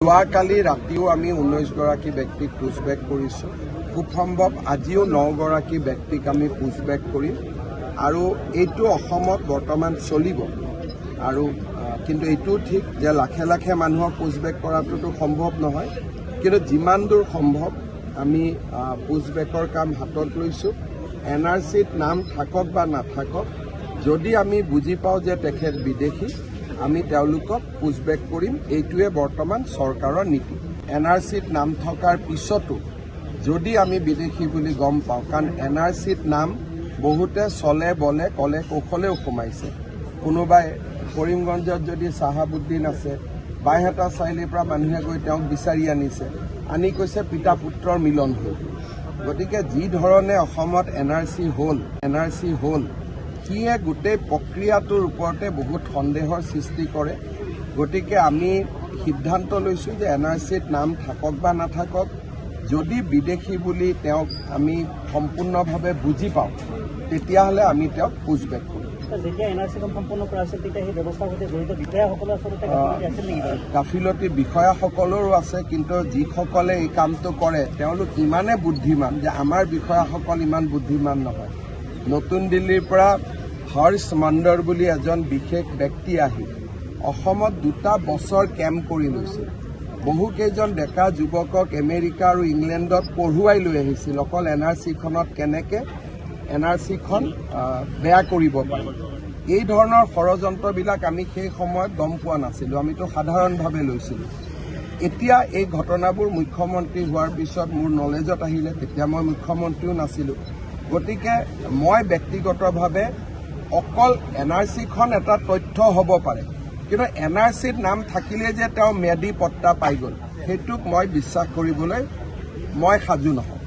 যোৱাকালি ৰাতিও আমি 19 গৰাকী ব্যক্তিক পুছবেক কৰিছোঁ। খুব সম্ভৱ আজিও 9 গৰাকী ব্যক্তিক আমি পুছবেক কৰিম আৰু এইটো অসমত বৰ্তমান চলিব। আৰু কিন্তু এইটো ঠিক যে লাখে লাখে মানুহক পুছবেক কৰাটোতো সম্ভৱ নহয়, কিন্তু যিমান দূৰ সম্ভৱ আমি পুছবেকৰ কাম হাতত লৈছোঁ। NRCত নাম থাকক বা নাথাকক, যদি আমি বুজি পাওঁ যে তেখেত বিদেশী, আমি তেওঁলোকক পুছবেক কৰিম। এইটোৱে বৰ্তমান চৰকাৰৰ নীতি। NRCত নাম থকাৰ পিছতো যদি আমি বিদেশী বুলি গম পাওঁ, কাৰণ NRCত নাম বহুতে চলে বলে কলে কৌশলেও সোমাইছে। কোনোবাই কৰিমগঞ্জত যদি চাহাবুদ্দিন আছে, বাইহাটা চাৰিআলিৰ পৰা মানুহে গৈ তেওঁক বিচাৰি আনিছে, আনি কৈছে পিতা পুত্ৰৰ মিলন হ'ল। গতিকে যি ধৰণে অসমত NRC হ'ল সিয়ে গোটেই প্ৰক্ৰিয়াটোৰ ওপৰতে বহুত সন্দেহৰ সৃষ্টি কৰে। গতিকে আমি সিদ্ধান্ত লৈছোঁ যে NRCত নাম থাকক বা নাথাকক, যদি বিদেশী বুলি তেওঁক আমি সম্পূৰ্ণভাৱে বুজি পাওঁ, তেতিয়াহ'লে আমি তেওঁক পুছবেক কৰিম। গাফিলতি বিষয়াসকলৰো আছে, কিন্তু যিসকলে এই কামটো কৰে তেওঁলোক ইমানে বুদ্ধিমান যে আমাৰ বিষয়াসকল ইমান বুদ্ধিমান নহয়। নতুন দিল্লীৰ পৰা হৰ্ষ মণ্ডৰ বুলি এজন বিশেষ ব্যক্তি আহি অসমত 2টা বছৰ কেম্প কৰি লৈছিল। বহুকেইজন ডেকা যুৱকক আমেৰিকা আৰু ইংলেণ্ডত পঢ়ুৱাই লৈ আহিছিল অকল NRCখনত কেনেকৈ NRCখন বেয়া কৰিব পাৰি। এই ধৰণৰ ষড়যন্ত্ৰবিলাক আমি সেই সময়ত গম পোৱা নাছিলোঁ, আমিতো সাধাৰণভাৱে লৈছিলোঁ। এতিয়া এই ঘটনাবোৰ মুখ্যমন্ত্ৰী হোৱাৰ পিছত মোৰ নলেজত আহিলে, তেতিয়া মই মুখ্যমন্ত্ৰীও নাছিলোঁ। গতিকে মই ব্যক্তিগতভাৱে অকল NRCখন এটা তথ্য হ'ব পাৰে, কিন্তু NRCত নাম থাকিলে যে তেওঁ ম্যাদী পট্টা পাই গ'ল, সেইটোক মই বিশ্বাস কৰিবলৈ মই সাজু নহয়।